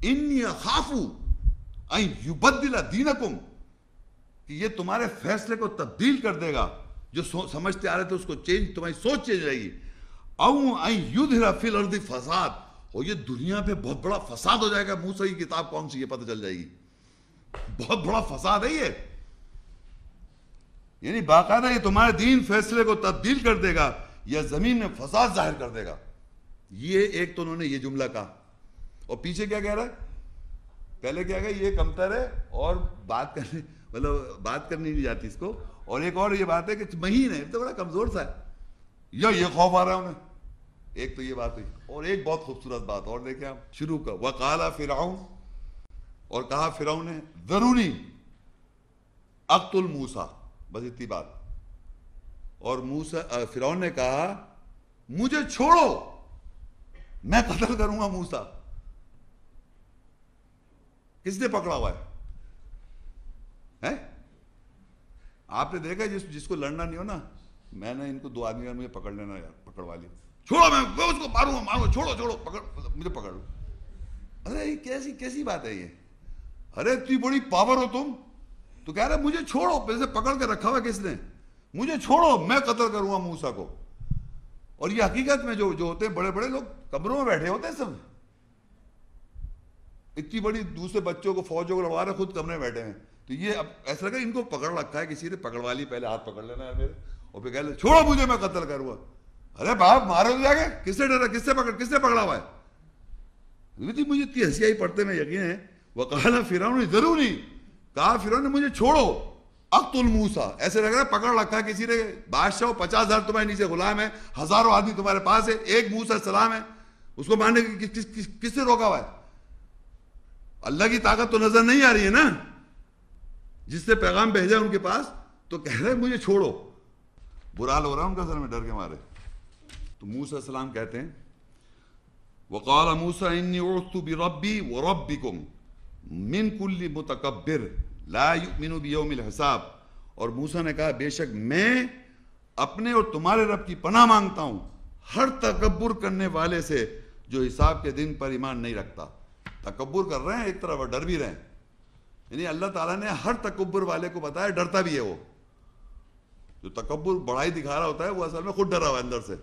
انی اخاف ان یبدل دینکم, کہ یہ تمہارے فیصلے کو تبدیل کر دے گا. جو سمجھتے آ رہے تھے اس کو چینج, تمہاری سوچ چینج رہے گی. او ان یظہر فی الارض فساد, اور یہ دنیا پہ بہت بڑا فساد ہو جائے گا. موسیٰ کی کتاب کون سی یہ پتہ چل جائے گی, بہت بڑا فساد ہے یہ. یعنی باقاعدہ یہ تمہارے دین فیصلے کو تبدیل کر دے گا یا زمین میں فساد ظاہر کر دے گا. یہ ایک تو انہوں نے یہ جملہ کہا. اور پیچھے کیا کہہ رہا ہے, پہلے کیا کہا یہ کمتر ہے اور بات کرنے مطلب بات کرنی نہیں جاتی اس کو. اور ایک اور یہ بات ہے کہ مہین ہے, تو بڑا کمزور سا ہے, یا یہ خوف آ رہا ہے انہیں. ایک تو یہ بات ہوئی. اور ایک بہت خوبصورت بات اور دیکھیں آپ, شروع کا وقال فرعون, اور کہا فرعون نے ذرونی اقتل موسیٰ, بس اتنی بات. اور فرعون نے کہا مجھے چھوڑو میں قتل کروں گا موسیٰ. کس نے پکڑا ہوا ہے؟ آپ نے دیکھا جس کو لڑنا نہیں ہو نا, میں نے ان کو 2 آدمی مجھے پکڑ لینا یار, پکڑوا لیا, چھوڑو میں اس کو ماروں, چھوڑو پکڑ, مجھے پکڑ لو. ارے یہ کیسی بات ہے یہ؟ ارے اتنی بڑی پاور ہو تم, تو کہہ رہے مجھے چھوڑو, پہلے سے پکڑ کے رکھا ہوا کس نے, مجھے چھوڑو میں قتل کروں گا موسیٰ کو. اور یہ حقیقت میں جو ہوتے ہیں بڑے بڑے لوگ کمروں میں بیٹھے ہوتے ہیں سب, اتنی بڑی دوسرے بچوں کو فوجوں کو لڑوا رہے خود کمرے میں بیٹھے ہیں. تو یہ اب ایسا لگا ان کو پکڑ رکھا ہے کسی نے, پکڑوا لی, پہلے ہاتھ پکڑ لینا ہے میرے اور پھر کہہ لے چھوڑو مجھے میں قتل کروں گا. ارے باپ مارو تو جا کے, کس سے ڈرا, کس سے پکڑا ہوا ہے. مجھے اتنی ہنسی آئی پڑھتے میں, یقین ہے. وقال فرعون ذرونی, کہا فرعون نے مجھے چھوڑو, اقتل موسیٰ. ایسے لگ رہا ہے پکڑ رکھا ہے کسی نے, بادشاہ 50,000 تمہارے نیچے غلام ہے, ہزاروں آدمی تمہارے پاس ہے, ایک موسیٰ السلام ہے, اس کو مارنے کس سے روکا ہوا ہے. اللہ کی طاقت تو نظر نہیں آ رہی ہے نا, جس سے پیغام بھیجا ان کے پاس, تو کہہ رہے مجھے چھوڑو. برا حال ہو رہا ہے ان کا سر میں ڈر کے مارے. تو موسیٰ السلام کہتے ہیں وقال موسیٰ انی عوذت بربی وربکم من کل متکبر لا یؤمن بیوم الحساب. اور موسیٰ نے کہا بے شک میں اپنے اور تمہارے رب کی پناہ مانگتا ہوں ہر تکبر کرنے والے سے جو حساب کے دن پر ایمان نہیں رکھتا. تکبر کر رہے ہیں ایک طرف اور ڈر بھی رہے ہیں, یعنی اللہ تعالیٰ نے ہر تکبر والے کو بتایا ڈرتا بھی ہے. وہ جو تکبر بڑائی دکھا رہا ہوتا ہے وہ اصل میں خود ڈرا ہوا ہے اندر سے.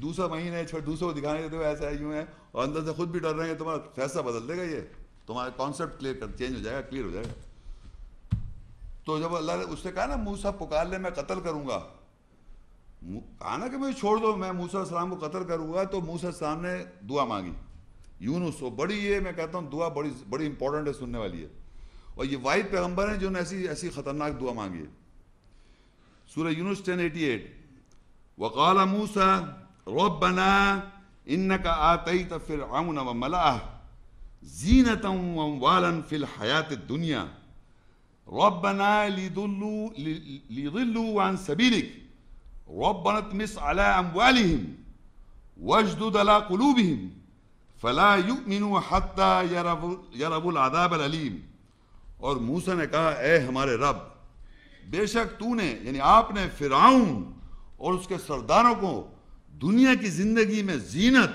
دوسرا مہینے دوسرے کو دکھانے دیتے ہوئے ایسا یوں ہے اور اندر سے خود بھی ڈر رہے ہیں, تمہارا فیصلہ بدل دے گا, یہ تمہارا کانسیپٹ چینج ہو جائے گا, کلیئر ہو جائے گا. تو جب اللہ نے اس سے کہا نا موسیٰ پکار لے میں قتل کروں گا, کہا نا کہ مجھے چھوڑ دو میں موسیٰ السلام کو قتل کروں گا, تو موسیٰ السلام نے دعا مانگی. یونس وہ بڑی, یہ میں کہتا ہوں دعا بڑی امپورٹنٹ ہے, سننے والی ہے. اور یہ واحد پیغمبر ہیں جنہوں نے ایسی خطرناک دعا مانگی ہے. سورہ یونس 10:88 وقال موسیٰ ربنا انك آتيت فرعون وملأه زینة واموالا في الحیاة الدنیا ربنا ليضلوا عن سبیلک ربنا اطمس على اموالهم واشدد على قلوبهم فلا يؤمنوا حتى يروا العذاب العلیم. اور موسیٰ نے کہا اے ہمارے رب, بے شک تو نے یعنی آپ نے فرعون اور اس کے سرداروں کو دنیا کی زندگی میں زینت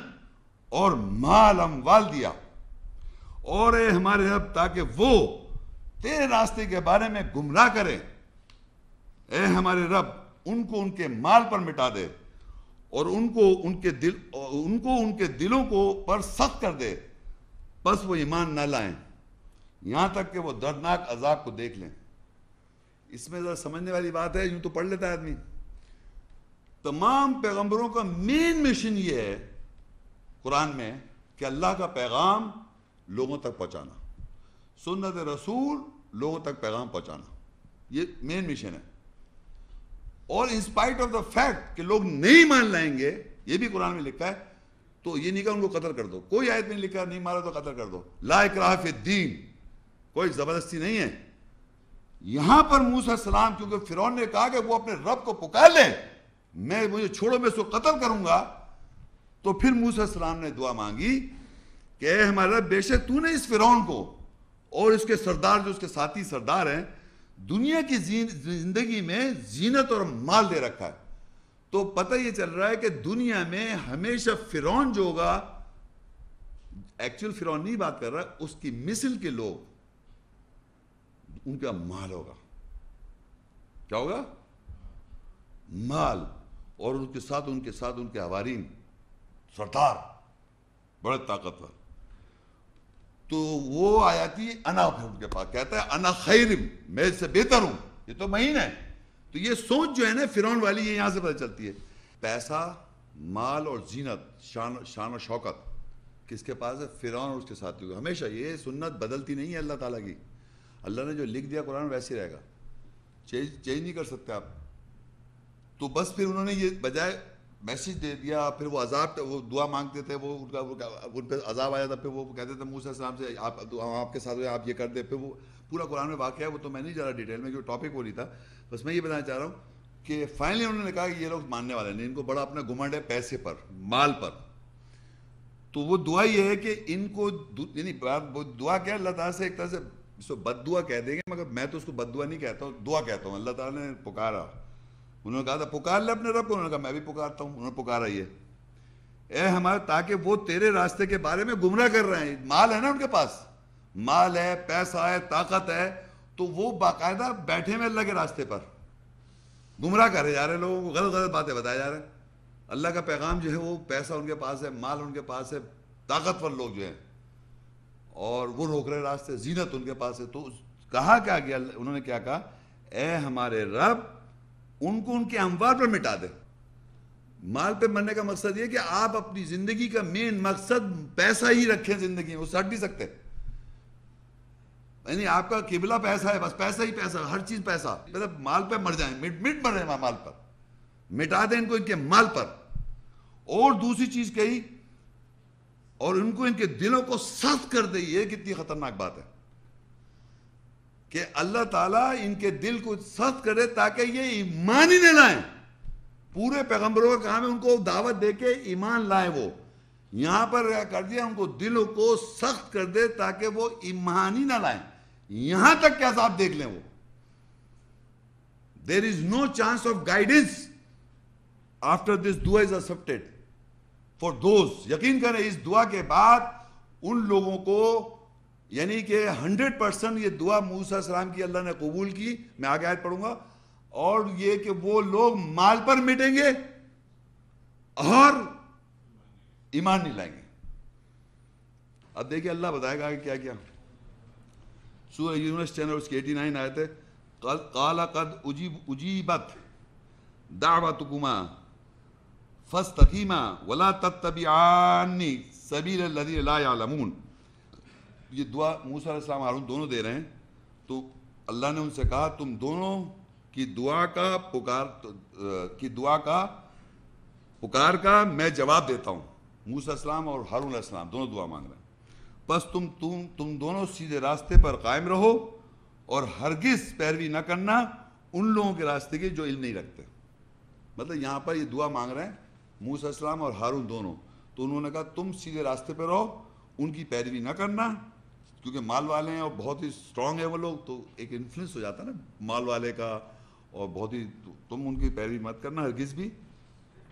اور مال اموال دیا, اور اے ہمارے رب تاکہ وہ تیرے راستے کے بارے میں گمراہ کرے. اے ہمارے رب ان کو ان کے مال پر مٹا دے اور ان کو ان کے دلوں کو پر سخت کر دے, بس وہ ایمان نہ لائیں یہاں تک کہ وہ دردناک عذاب کو دیکھ لیں. اس میں ذرا سمجھنے والی بات ہے, یوں تو پڑھ لیتا ہے آدمی. تمام پیغمبروں کا مین مشن یہ ہے قرآن میں کہ اللہ کا پیغام لوگوں تک پہنچانا, سنت رسول لوگوں تک پیغام پہنچانا, یہ مین مشن ہے. اور انسپائٹ آف دا فیکٹ کہ لوگ نہیں مان لائیں گے, یہ بھی قرآن میں لکھا ہے, تو یہ نہیں کہا ان کو قتل کر دو. کوئی آیت میں نہیں لکھا نہیں مارا تو قتل کر دو. لا اکراہ فی الدین, کوئی زبردستی نہیں ہے. یہاں پر موسیٰ السلام کیونکہ فرعون نے کہا کہ وہ اپنے رب کو پکار لے, مجھے چھوڑو میں اس کو قتل کروں گا, تو پھر موسیٰ السلام نے دعا مانگی کہ اے ہمارا رب بے شک تو نے اس فرعون کو اور اس کے سردار جو اس کے ساتھی سردار ہیں دنیا کی زندگی میں زینت اور مال دے رکھا ہے. تو پتہ یہ چل رہا ہے کہ دنیا میں ہمیشہ فرعون جو ہوگا, ایکچوئل فرعون نہیں بات کر رہا, اس کی مثل کے لوگ ان کا مال ہوگا. کیا ہوگا؟ مال. اور ان کے ساتھ ان کے حوارین سردار بڑے طاقتور. تو وہ آیاتی انا پھر ان کے پاس کہتا ہے انا خیر, میں اس سے بہتر ہوں. یہ تو مہین ہے. تو یہ سوچ جو ہے نا فرعون والی, یہ یہاں سے پتہ چلتی ہے. پیسہ, مال اور زینت, شان و شوکت کس کے پاس ہے؟ فرعون اور اس کے ساتھیوں کو. ہمیشہ یہ سنت بدلتی نہیں ہے اللہ تعالیٰ کی. اللہ نے جو لکھ دیا قرآن ویسے رہے گا, چینج نہیں کر سکتے آپ. تو بس پھر انہوں نے یہ بجائے میسیج دے دیا, پھر وہ عذاب, وہ دعا مانگتے تھے, وہ ان پہ عذاب آیا تھا, پھر وہ کہتے تھے موسیٰ السلام سے آپ کے ساتھ ہوئے, آپ یہ کر دیں. پھر وہ پورا قرآن میں واقعہ ہے, وہ تو میں نہیں جا رہا ڈیٹیل میں, کیونکہ ٹاپک وہ نہیں تھا. بس میں یہ بتانا چاہ رہا ہوں کہ فائنلی انہوں نے کہا کہ یہ لوگ ماننے والے نہیں, ان کو بڑا اپنا گھمنڈ ہے پیسے پر, مال پر. تو وہ دعا یہ ہے کہ ان کو, یعنی دعا کیا اللہ تعالیٰ سے ایک طرح سے اس کو بد دعا کہہ دیں گے, مگر میں تو اس کو بد دعا نہیں کہتا ہوں, دعا کہتا ہوں. اللہ تعالیٰ نے پکارا, انہوں نے کہا تھا پکار لے اپنے رب کو, انہوں نے کہا میں بھی پکارتا ہوں. انہوں نے پکارا یہ اے ہمارے, تاکہ وہ تیرے راستے کے بارے میں گمراہ کر رہے ہیں. مال ہے نا ان کے پاس, مال ہے, پیسہ ہے, طاقت ہے, تو وہ باقاعدہ بیٹھے ہوئے اللہ کے راستے پر گمراہ کرے جا رہے ہیں لوگوں کو, غلط غلط باتیں بتائے جا رہے ہیں. اللہ کا پیغام جو ہے وہ پیسہ ان کے پاس ہے, مال ان کے پاس ہے, طاقتور لوگ جو ہیں. اور وہ روک رہے راستے, زینت ان کے پاس ہے. تو کہا کیا گیا, انہوں نے کیا کہا, اے ہمارے رب ان کو ان کے اموال پر مٹا دے. مال پہ مرنے کا مقصد یہ کہ آپ اپنی زندگی کا مین مقصد پیسہ ہی رکھیں زندگی میں, وہ ہٹ نہیں سکتے. یعنی آپ کا قبلہ پیسہ ہے, بس پیسہ ہی پیسہ, ہر چیز پیسہ, مطلب مال پہ مر جائیں, مٹ مر رہے ہیں مال پر, مٹا دیں ان کو ان کے مال پر. اور دوسری چیز کہی, اور ان کو ان کے دلوں کو سخت کر دے. یہ کتنی خطرناک بات ہے کہ اللہ تعالیٰ ان کے دل کو سخت کرے تاکہ یہ ایمان ہی نہ لائیں. پورے پیغمبروں کا کام ہے ان کو دعوت دے کے ایمان لائیں. وہ یہاں پر کر دیا, ان کو دلوں کو سخت کر دے تاکہ وہ ایمان ہی نہ لائیں, یہاں تک کہ عذاب دیکھ لیں وہ. There is no chance of guidance after this dua is accepted for those. یقین کریں اس دعا کے بعد ان لوگوں کو, یعنی کہ 100% یہ دعا موسیٰ علیہ السلام کی اللہ نے قبول کی. میں آگے آیت پڑھوں گا. اور یہ کہ وہ لوگ مال پر مٹیں گے اور ایمان نہیں لائیں گے. اب دیکھیں اللہ بتائے گا کہ کیا کیا. سورہ یونس 10 اور اس کی 89 آیت ہے, قال قد اجیبت دعوتکما فاستقیما ولا تتبعانی سبیل الذین لا یعلمون. یہ دعا موسیٰ علیہ السلام ہارون دونوں دے رہے ہیں. تو اللہ نے ان سے کہا تم دونوں کی دعا کا میں جواب دیتا ہوں. موسیٰ علیہ السلام اور ہارون علیہ السلام دونوں دعا مانگ رہے ہیں. بس تم دونوں سیدھے راستے پر قائم رہو اور ہرگز پیروی نہ کرنا ان لوگوں کے راستے کی جو علم نہیں رکھتے. مطلب یہاں پر یہ دعا مانگ رہے ہیں موسیٰ علیہ السلام اور ہارون دونوں. تو انہوں نے کہا تم سیدھے راستے پہ رہو, ان کی پیروی نہ کرنا, کیونکہ مال والے ہیں اور بہت ہی اسٹرانگ ہے وہ لوگ, تو ایک انفلوئنس ہو جاتا ہے نا مال والے کا, اور بہت ہی تم ان کی پیروی مت کرنا ہرگز بھی,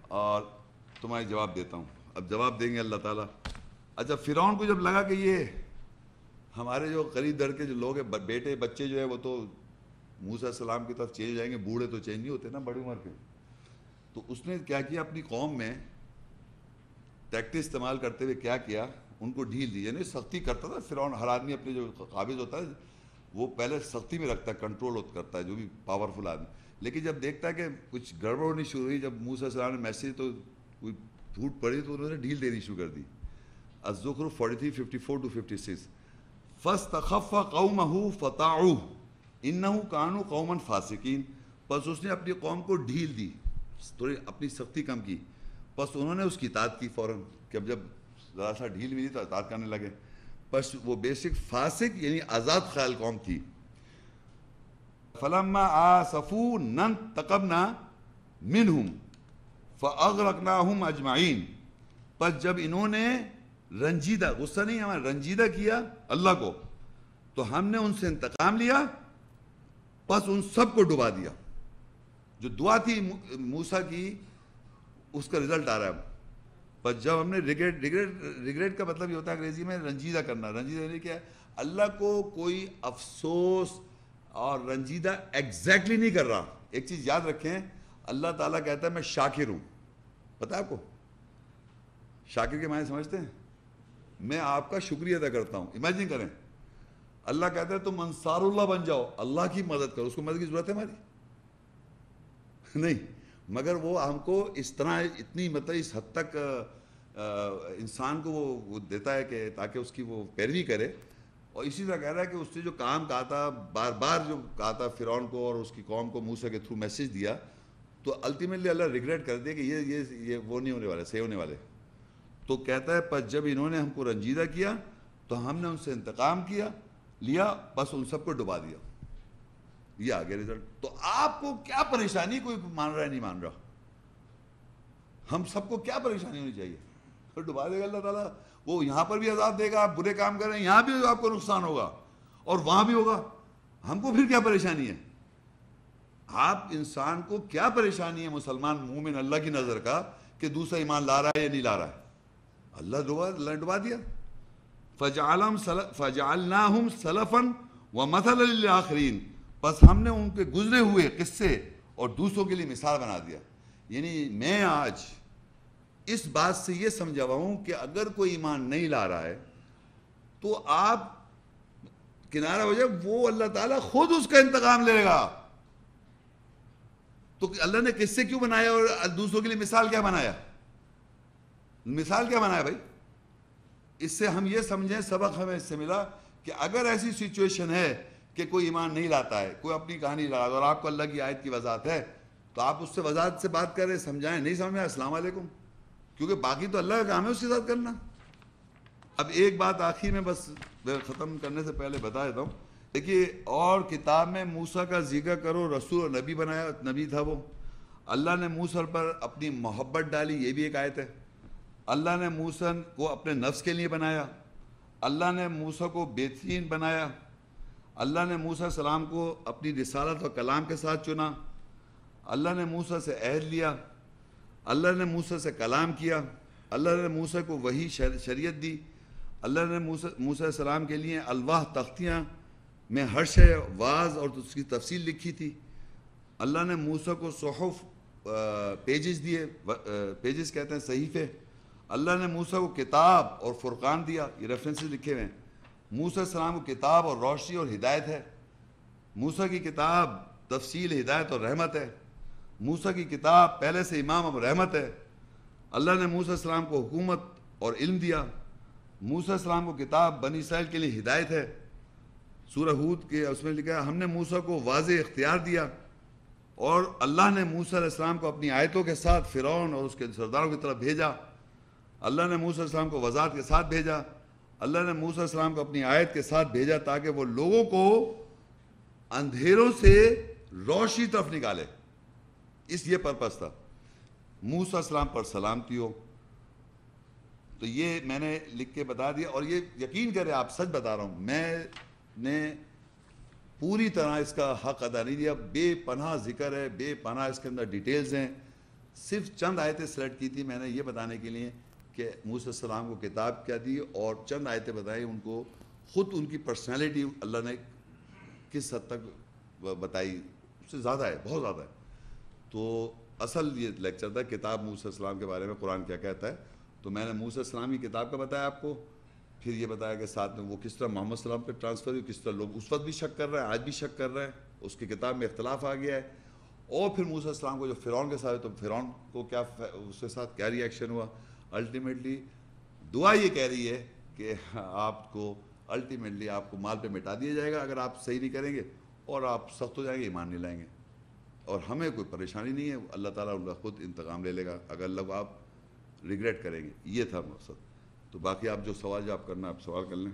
اور تمہارے جواب دیتا ہوں. اب جواب دیں گے اللہ تعالیٰ. اچھا فرعون کو جب لگا کہ یہ ہمارے جو قریب در کے جو لوگ ہیں, بیٹے بچے جو ہے وہ تو موسیٰ علیہ السلام کی طرف چینج جائیں گے, بوڑھے تو چینج نہیں ہوتے نا بڑی عمر کے. تو اس نے کیا کیا, اپنی قوم میں ٹیکٹک استعمال کرتے ہوئے کیا کیا, ان کو ڈھیل دی. یعنی سختی کرتا تھا فرعون. ہر آدمی اپنے جو قابض ہوتا ہے وہ پہلے سختی میں رکھتا ہے, کنٹرول کرتا ہے جو بھی پاورفل آدمی. لیکن جب دیکھتا ہے کہ کچھ گڑبڑ ہونی شروع ہوئی, جب موسیٰ علیہ السلام نے میسیج تو کوئی پھوٹ پڑی, تو انہوں نے ڈھیل دینی شروع کر دی. الزخرف 43:54-56. فاستخف قومہ فطاعوہ انہ کانوا قوما فاسقین. پس اس نے اپنی قوم کو ڈھیل دی, تھوڑی اپنی سختی کم کی, پس انہوں نے اس کی اطاعت کی فوراً. کہ اب جب ذرا سا ڈھیل ملی تو اطاعت کرنے لگے. پس وہ بیسک فاسق یعنی آزاد خیال قوم تھی. فلما آسفونا انتقمنا منہم فاغرقناہم اجمعین. پس جب انہوں نے رنجیدہ, غصہ نہیں ہمیں رنجیدہ کیا اللہ کو, تو ہم نے ان سے انتقام لیا, پس ان سب کو ڈبا دیا. جو دعا تھی موسیٰ کی اس کا رزلٹ آ رہا ہے. پس جب ہم نے ریگریٹ کا مطلب یہ ہوتا ہے انگریزی میں رنجیدہ کرنا. رنجیدہ یعنی کیا ہے, اللہ کو کوئی افسوس اور رنجیدہ ایگزیکٹلی نہیں کر رہا. ایک چیز یاد رکھیں, اللہ تعالیٰ کہتا ہے میں شاکر ہوں. پتہ ہے آپ کو شاکر کے معنی سمجھتے ہیں؟ میں آپ کا شکریہ ادا کرتا ہوں. امیجن کریں اللہ کہتا ہے تم انصار اللہ بن جاؤ, اللہ کی مدد کرو. اس کو مدد کی ضرورت ہے ہماری نہیں, مگر وہ ہم کو اس طرح اتنی مطلب اس حد تک انسان کو وہ دیتا ہے کہ تاکہ اس کی وہ پیروی کرے. اور اسی طرح کہہ رہا ہے کہ اس نے جو کام کہا تھا, بار بار جو کہا تھا فرعون کو اور اس کی قوم کو موسیٰ کے تھرو میسیج دیا, تو الٹیمیٹلی اللہ ریگریٹ کر دیا کہ یہ وہ نہیں ہونے والے, صحیح ہونے والے. تو کہتا ہے پس جب انہوں نے ہم کو رنجیدہ کیا تو ہم نے ان سے انتقام لیا, بس ان سب کو ڈبا دیا. یہ آگے رزلٹ. تو آپ کو کیا پریشانی, کوئی مان رہا ہے نہیں مان رہا, ہم سب کو کیا پریشانی ہونی چاہیے, پھر ڈبا دے گا اللہ تعالیٰ. وہ یہاں پر بھی عذاب دے گا, آپ برے کام کریں یہاں بھی آپ کو نقصان ہوگا اور وہاں بھی ہوگا. ہم کو پھر کیا پریشانی ہے, آپ انسان کو کیا پریشانی ہے مسلمان مومن اللہ کی نظر کا کہ دوسرا ایمان لا رہا ہے یا نہیں لا رہا ہے. اللہ ڈبا دیا. فجعلناہم سلفا ومثلا للآخرین. پس ہم نے ان کے گزرے ہوئے قصے اور دوسروں کے لیے مثال بنا دیا. یعنی میں آج اس بات سے یہ سمجھا ہوا ہوں کہ اگر کوئی ایمان نہیں لا رہا ہے تو آپ کنارہ ہو جائے، وہ اللہ تعالیٰ خود اس کا انتقام لے گا. تو اللہ نے کس سے کیوں بنایا اور دوسروں کے لیے مثال کیا بنایا؟ مثال کیا بنایا بھائی؟ اس سے ہم یہ سمجھیں، سبق ہمیں اس سے ملا کہ اگر ایسی سچویشن ہے کہ کوئی ایمان نہیں لاتا ہے، کوئی اپنی کہانی لگا اور آپ کو اللہ کی آیت کی وضاحت ہے، تو آپ اس سے وضاحت سے بات کریں، سمجھائیں. نہیں سمجھ میں السلام علیکم، کیونکہ باقی تو اللہ کا کام ہے اس کے ساتھ کرنا. اب ایک بات آخر میں بس ختم کرنے سے پہلے بتا دیتا ہوں. دیکھیے، اور کتاب میں موسیٰ کا ذکر کرو، رسول اور نبی بنایا، نبی تھا وہ. اللہ نے موسیٰ پر اپنی محبت ڈالی، یہ بھی ایک آیت ہے. اللہ نے موسیٰ کو اپنے نفس کے لیے بنایا. اللہ نے موسیٰ کو بہترین بنایا. اللہ نے موسیٰ السلام کو اپنی رسالت اور کلام کے ساتھ چنا. اللہ نے موسیٰ سے عہد لیا. اللہ نے موسیٰ سے کلام کیا. اللہ نے موسیٰ کو وحی شریعت دی. اللہ نے موسیٰ السلام کے لیے الواح تختیاں میں ہر شے واضح اور اس کی تفصیل لکھی تھی. اللہ نے موسیٰ کو صحف پیجز دیے، پیجز کہتے ہیں صحیفے. اللہ نے موسیٰ کو کتاب اور فرقان دیا، یہ ریفرنسز لکھے ہوئے ہیں. موسیٰ السلام کو کتاب اور روشنی اور ہدایت ہے. موسیٰ کی کتاب تفصیل، ہدایت اور رحمت ہے. موسیٰ کی کتاب پہلے سے امام اور رحمت ہے. اللہ نے موسیٰ السلام کو حکومت اور علم دیا. موسیٰ السلام کو کتاب بنی اسرائیل کے لیے ہدایت ہے. سورہ ہود کے اس میں لکھا ہے، ہم نے موسیٰ کو واضح اختیار دیا. اور اللہ نے موسیٰ علیہ السلام کو اپنی آیتوں کے ساتھ فرعون اور اس کے سرداروں کی طرف بھیجا. اللہ نے موسیٰ علیہ السلام کو وضاحت کے ساتھ بھیجا. اللہ نے موسیٰ علیہ السلام کو اپنی آیت کے ساتھ بھیجا تاکہ وہ لوگوں کو اندھیروں سے روشنی طرف نکالے. اس یہ پرپس تھا. موسیٰ علیہ السلام پر سلامتی ہو. تو یہ میں نے لکھ کے بتا دیا، اور یہ یقین کرے آپ، سچ بتا رہا ہوں، میں نے پوری طرح اس کا حق ادا نہیں دیا. بے پناہ ذکر ہے، بے پناہ اس کے اندر ڈیٹیلز ہیں. صرف چند آیتیں سلیکٹ کی تھی میں نے یہ بتانے کے لیے کہ موسیٰ السلام کو کتاب کیا دی، اور چند آیتیں بتائی ان کو. خود ان کی پرسنالٹی اللہ نے کس حد تک بتائی، اس سے زیادہ ہے، بہت زیادہ ہے. تو اصل یہ لیکچر تھا کتاب موسیٰ السلام کے بارے میں، قرآن کیا کہتا ہے. تو میں نے موسیٰ السلام کی کتاب کا بتایا آپ کو، پھر یہ بتایا کہ ساتھ میں وہ کس طرح محمد صلی اللہ علیہ وسلم پہ ٹرانسفر ہوئی، کس طرح لوگ اس وقت بھی شک کر رہے ہیں، آج بھی شک کر رہے ہیں، اس کی کتاب میں اختلاف آ گیا ہے. اور پھر موسیٰ السلام کو جو فرعون کے ساتھ، تو فرعون کو کیا اس کے ساتھ کیا ری ایکشن ہوا. الٹیمیٹلی دعا یہ کہہ رہی ہے کہ آپ کو الٹیمیٹلی آپ کو مال پہ مٹا دیا جائے گا اگر آپ صحیح نہیں کریں گے، اور آپ سخت ہو جائیں گے، ایمان نہیں لائیں گے. اور ہمیں کوئی پریشانی نہیں ہے، اللہ تعالیٰ اللہ خود انتقام لے لے گا اگر اللہ آپ ریگریٹ کریں گے. یہ تھا مقصد. تو باقی آپ جو سوال جو آپ کرنا آپ سوال کر لیں.